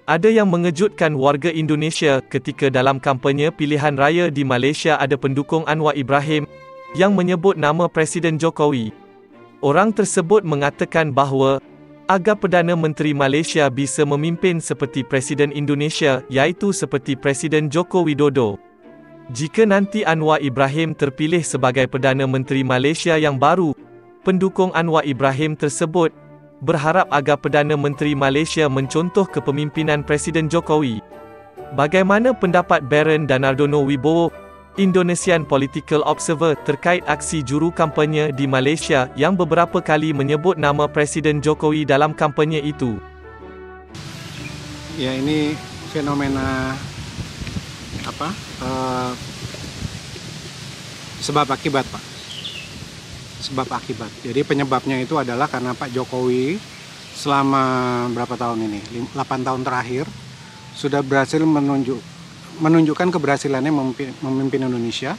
Ada yang mengejutkan warga Indonesia ketika dalam kampanye pilihan raya di Malaysia ada pendukung Anwar Ibrahim yang menyebut nama Presiden Jokowi. Orang tersebut mengatakan bahawa agar Perdana Menteri Malaysia bisa memimpin seperti Presiden Indonesia, iaitu seperti Presiden Joko Widodo. Jika nanti Anwar Ibrahim terpilih sebagai Perdana Menteri Malaysia yang baru, pendukung Anwar Ibrahim tersebut berharap agar Perdana Menteri Malaysia mencontoh kepemimpinan Presiden Jokowi. Bagaimana pendapat Baron Danardono Wibowo, Indonesian Political Observer, terkait aksi juru kampanye di Malaysia yang beberapa kali menyebut nama Presiden Jokowi dalam kampanye itu? Ya, ini fenomena sebab akibat, Pak. Sebab akibat. Jadi penyebabnya itu adalah karena Pak Jokowi selama berapa tahun ini? 8 tahun terakhir sudah berhasil menunjukkan keberhasilannya memimpin Indonesia,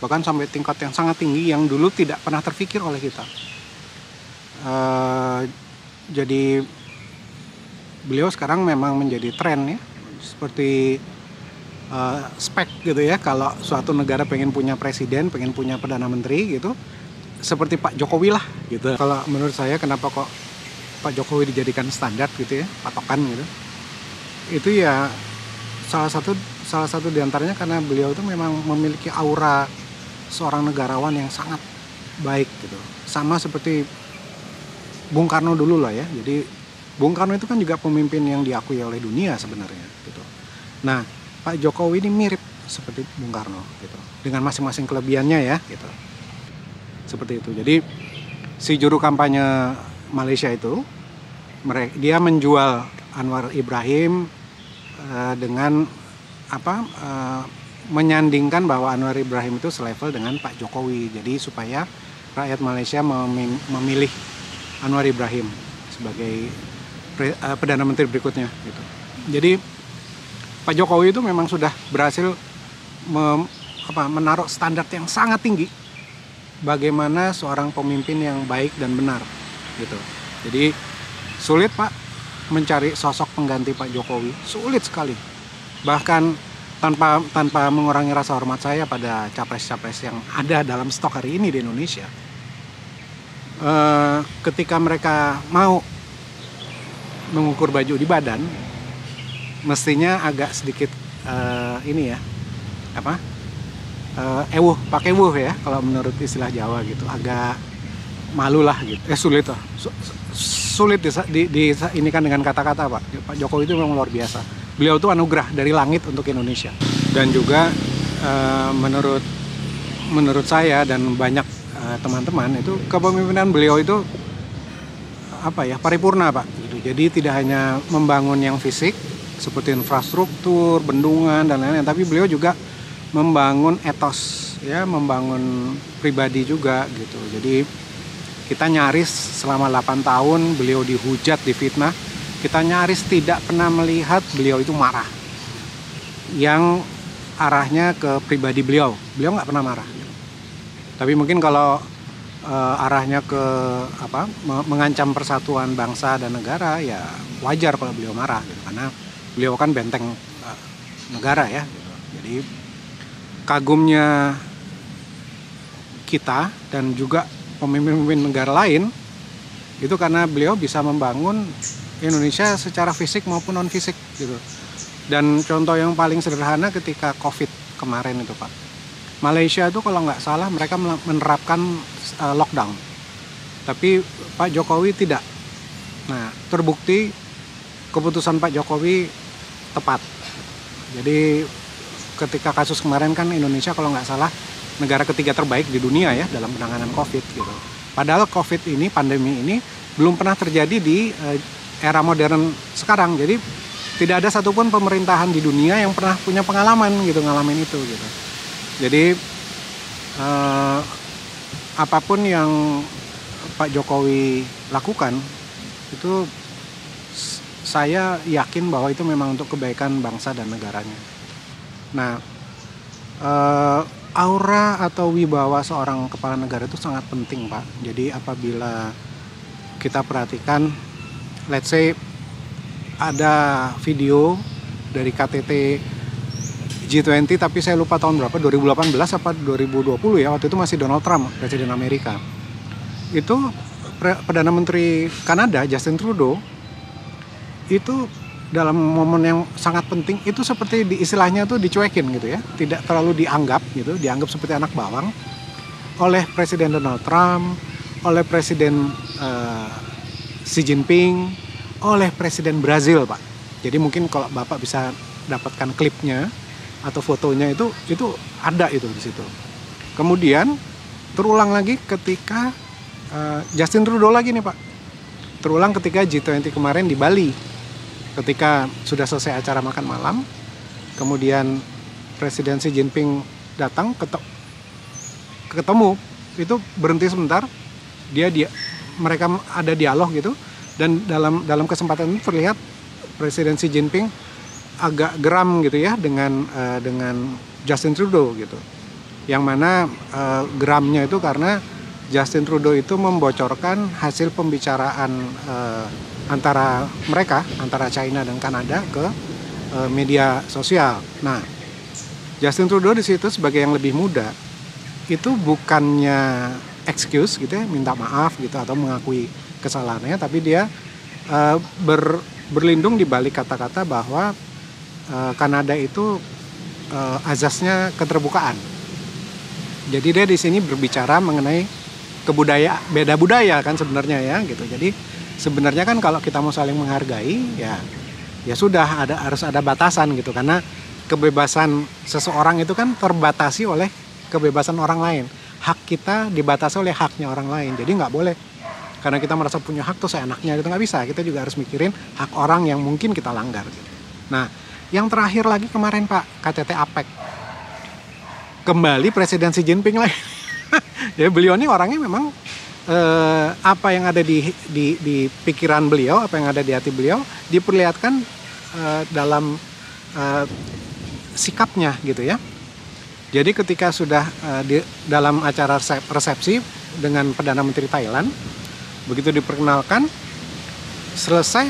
bahkan sampai tingkat yang sangat tinggi yang dulu tidak pernah terfikir oleh kita. Jadi beliau sekarang memang menjadi tren ya, seperti spek gitu ya. Kalau suatu negara pengen punya presiden, pengen punya perdana menteri gitu, seperti Pak Jokowi lah gitu. Kalau menurut saya, kenapa kok Pak Jokowi dijadikan standar gitu ya, patokan gitu, itu ya salah satu diantaranya karena beliau itu memang memiliki aura seorang negarawan yang sangat baik gitu. Sama seperti Bung Karno dulu lah ya. Jadi Bung Karno itu kan juga pemimpin yang diakui oleh dunia sebenarnya gitu. Nah, Pak Jokowi ini mirip seperti Bung Karno gitu, dengan masing-masing kelebihannya ya gitu. Seperti itu. Jadi si juru kampanye Malaysia itu dia menjual Anwar Ibrahim dengan menyandingkan bahwa Anwar Ibrahim itu selevel dengan Pak Jokowi. Jadi supaya rakyat Malaysia memilih Anwar Ibrahim sebagai Perdana Menteri berikutnya gitu. Jadi Pak Jokowi itu memang sudah berhasil menaruh standar yang sangat tinggi bagaimana seorang pemimpin yang baik dan benar gitu. Jadi sulit, Pak, mencari sosok pengganti Pak Jokowi, sulit sekali. Bahkan tanpa mengurangi rasa hormat saya pada capres-capres yang ada dalam stok hari ini di Indonesia, ketika mereka mau mengukur baju di badan, mestinya agak sedikit pakai ewuh ya, kalau menurut istilah Jawa gitu, agak malu lah gitu. Sulit lah, sulit ini kan dengan kata-kata, Pak. Pak Jokowi itu memang luar biasa. Beliau itu anugerah dari langit untuk Indonesia. Dan juga menurut saya dan banyak teman-teman itu, kepemimpinan beliau itu paripurna, Pak. Gitu. Jadi tidak hanya membangun yang fisik seperti infrastruktur, bendungan dan lain-lain, tapi beliau juga membangun etos ya, membangun pribadi juga gitu. Jadi kita nyaris selama 8 tahun beliau dihujat, difitnah, kita nyaris tidak pernah melihat beliau itu marah yang arahnya ke pribadi beliau nggak pernah marah. Tapi mungkin kalau arahnya ke mengancam persatuan bangsa dan negara, ya wajar kalau beliau marah gitu, karena beliau kan benteng negara ya gitu. Jadi kagumnya kita dan juga pemimpin-pemimpin negara lain itu karena beliau bisa membangun Indonesia secara fisik maupun non fisik gitu. Dan contoh yang paling sederhana ketika COVID kemarin itu, Pak, Malaysia itu kalau nggak salah mereka menerapkan lockdown, tapi Pak Jokowi tidak. Nah, terbukti keputusan Pak Jokowi tepat. Jadi ketika kasus kemarin kan Indonesia kalau nggak salah negara ketiga terbaik di dunia ya dalam penanganan COVID gitu. Padahal COVID ini, pandemi ini belum pernah terjadi di era modern sekarang. Jadi tidak ada satupun pemerintahan di dunia yang pernah punya pengalaman gitu ngalamin itu gitu. Jadi apapun yang Pak Jokowi lakukan itu saya yakin bahwa itu memang untuk kebaikan bangsa dan negaranya. Nah, aura atau wibawa seorang kepala negara itu sangat penting, Pak. Jadi apabila kita perhatikan, let's say ada video dari KTT G20, tapi saya lupa tahun berapa, 2018 apa 2020 ya, waktu itu masih Donald Trump, Presiden Amerika. Itu Perdana Menteri Kanada, Justin Trudeau, itu dalam momen yang sangat penting, itu seperti istilahnya tuh dicuekin gitu ya, tidak terlalu dianggap gitu, dianggap seperti anak bawang oleh Presiden Donald Trump, oleh Presiden Xi Jinping, oleh Presiden Brazil, Pak. Jadi mungkin kalau Bapak bisa dapatkan klipnya atau fotonya itu ada itu di situ. Kemudian terulang lagi ketika Justin Trudeau lagi nih Pak. Terulang ketika G20 kemarin di Bali. Ketika sudah selesai acara makan malam, kemudian Presiden Xi Jinping datang ketemu, itu berhenti sebentar, mereka ada dialog gitu, dan dalam kesempatan itu terlihat Presiden Xi Jinping agak geram gitu ya dengan Justin Trudeau gitu. Yang mana geramnya itu karena Justin Trudeau itu membocorkan hasil pembicaraan antara China dan Kanada ke media sosial. Nah, Justin Trudeau di situ sebagai yang lebih muda itu bukannya excuse gitu ya, minta maaf gitu atau mengakui kesalahannya, tapi dia berlindung di balik kata-kata bahwa Kanada itu azasnya keterbukaan. Jadi dia di sini berbicara mengenai beda budaya kan sebenarnya ya gitu. Jadi sebenarnya kan kalau kita mau saling menghargai ya sudah harus ada batasan gitu, karena kebebasan seseorang itu kan terbatasi oleh kebebasan orang lain. Hak kita dibatasi oleh haknya orang lain. Jadi nggak boleh karena kita merasa punya hak tuh seenaknya gitu, nggak bisa. Kita juga harus mikirin hak orang yang mungkin kita langgar gitu. Nah, yang terakhir lagi kemarin Pak, KTT APEC. Kembali Presiden Xi Jinping lagi. Ya beliau ini orangnya memang apa yang ada di pikiran beliau, apa yang ada di hati beliau diperlihatkan dalam sikapnya gitu ya. Jadi ketika sudah dalam acara resepsi dengan Perdana Menteri Thailand, begitu diperkenalkan, selesai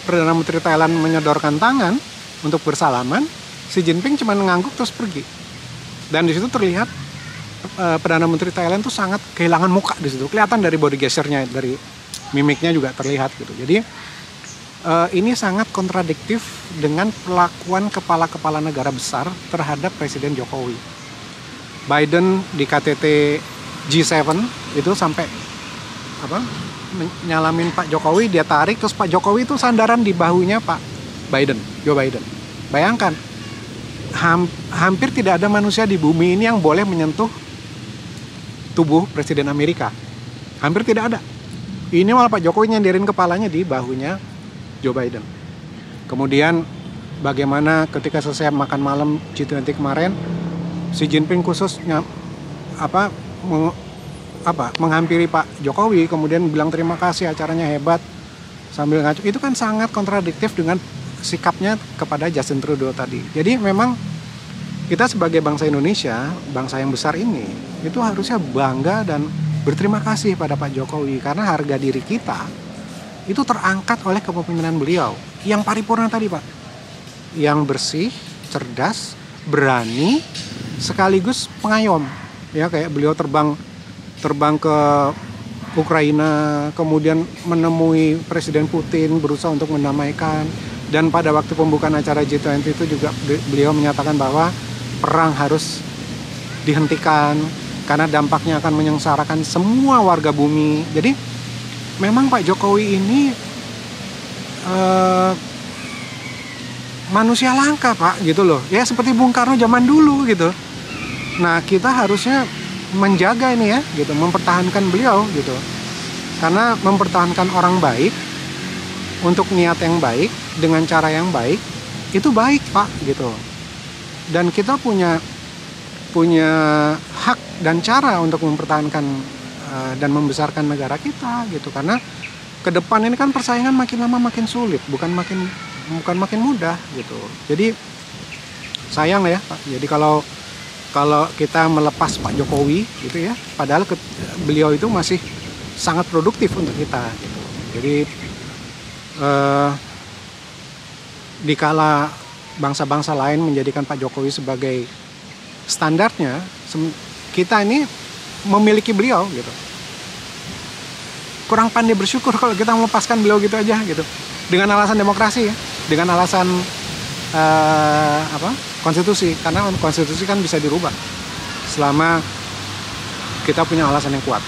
Perdana Menteri Thailand menyodorkan tangan untuk bersalaman, Xi Jinping cuma ngangguk terus pergi. Dan di situ terlihat Perdana Menteri Thailand tuh sangat kehilangan muka di situ. Kelihatan dari body gesture-nya, dari mimiknya juga terlihat gitu. Jadi ini sangat kontradiktif dengan perlakuan kepala-kepala negara besar terhadap Presiden Jokowi. Biden di KTT G7 itu sampai nyalamin Pak Jokowi, dia tarik, terus Pak Jokowi itu sandaran di bahunya Pak Joe Biden. Bayangkan, hampir tidak ada manusia di bumi ini yang boleh menyentuh tubuh Presiden Amerika. Hampir tidak ada. Ini malah Pak Jokowi nyandirin kepalanya di bahunya Joe Biden. Kemudian bagaimana ketika selesai makan malam G20 kemarin, Xi Jinping khususnya menghampiri Pak Jokowi, kemudian bilang terima kasih, acaranya hebat, sambil ngacu. Itu kan sangat kontradiktif dengan sikapnya kepada Justin Trudeau tadi. Jadi memang kita sebagai bangsa Indonesia, bangsa yang besar ini, itu harusnya bangga dan berterima kasih pada Pak Jokowi, karena harga diri kita itu terangkat oleh kepemimpinan beliau yang paripurna tadi Pak, yang bersih, cerdas, berani, sekaligus pengayom. Ya kayak beliau terbang ke Ukraina, kemudian menemui Presiden Putin, berusaha untuk mendamaikan. Dan pada waktu pembukaan acara G20 itu juga beliau menyatakan bahwa perang harus dihentikan karena dampaknya akan menyengsarakan semua warga bumi. Jadi memang Pak Jokowi ini manusia langka Pak gitu loh. Ya seperti Bung Karno zaman dulu gitu. Nah kita harusnya menjaga ini ya gitu, mempertahankan beliau gitu. Karena mempertahankan orang baik untuk niat yang baik dengan cara yang baik itu baik Pak gitu. Dan kita punya hak dan cara untuk mempertahankan dan membesarkan negara kita gitu, karena ke depan ini kan persaingan makin lama makin sulit, bukan makin mudah gitu. Jadi sayang ya Pak. Jadi kalau kita melepas Pak Jokowi gitu ya, padahal beliau itu masih sangat produktif untuk kita gitu. Jadi dikala bangsa-bangsa lain menjadikan Pak Jokowi sebagai standarnya, kita ini memiliki beliau gitu. Kurang pandai bersyukur kalau kita melepaskan beliau gitu aja gitu. Dengan alasan demokrasi ya, dengan alasan konstitusi, karena konstitusi kan bisa dirubah selama kita punya alasan yang kuat.